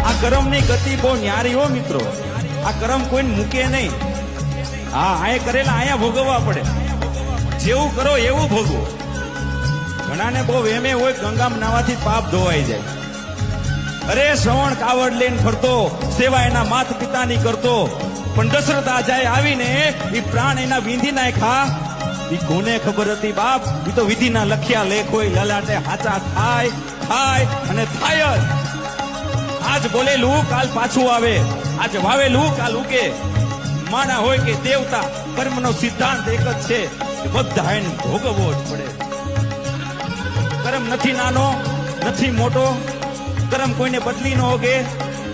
આ કર્મની ગતિ બહુ ન્યારી હો મિત્રો. આ કર્મ કોઈને મૂકે નહીં. હા, આય કરેલા અહીંયા ભોગવવા પડે. જેવું કરો એવું ભોગવો. ઘણાને બહુ વેમે હોય ગંગામાં નાવાથી પાપ ધોવાઈ જાય. અરે શ્રવણ કાવડ લઈને ફરતો, સેવા એના માત પિતાની કરતો, પણ દશરથ આજાએ આવીને એ પ્રાણ એના વીંધી નાખ્યા. એ કોને ખબર હતી બાપ? એ તો વિધિના લખ્યા લેખ હોય, લલાટે હાચા થાય થાય અને થાય જ. આજ બોલેલું કાલ પાછું આવે, આજ વાવેલું કાલ ઉગે. માણા હોય કે દેવતા, કર્મનો સિદ્ધાંત એક જ છે કે બધા એને ભોગવવો જ પડે. કર્મ નથી નાનો, નથી મોટો. કર્મ કોઈને બદલી ન હોગે.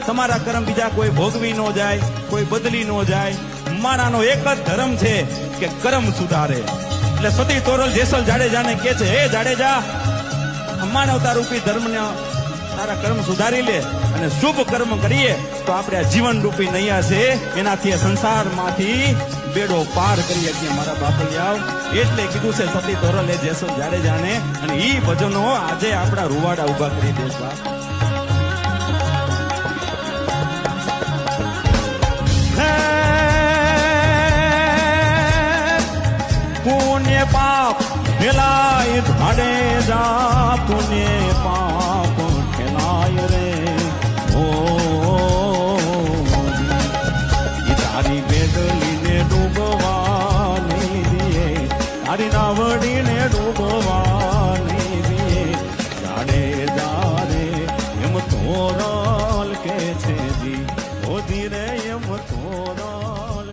તમારા કર્મ બીજા કોઈ ભોગવી ન જાય, કોઈ બદલી ન જાય. માણાનો એક જ ધર્મ છે કે કર્મ સુધારે. એટલે સતી તોરલ જેસલ જાડેજાને કે છે, હે જાડેજા, માનવતા રૂપી ધર્મને તારા કર્મ સુધારી લે અને શુભ કર્મ કરીએ તો આપણે આ જીવન રૂપી નૈયા છે એનાથી સંસારમાંથી બેડો પાર કરી શકીએ મારા બાપલિયાઓ. એટલે કીધું છે સતી તોરલે જેસલ જાડેજાને. અને ઈ ભજનો આજે આપણા રૂવાડા ઉભા કરી દે છે. પુણ્ય પાપ ઠેલાય જાડેજા, પુણ્ય પાપ ઠેલાય રે. ઓ તારી બેદલીને ડૂબવા નહીં દે, તારી નાવડીને ડૂબવા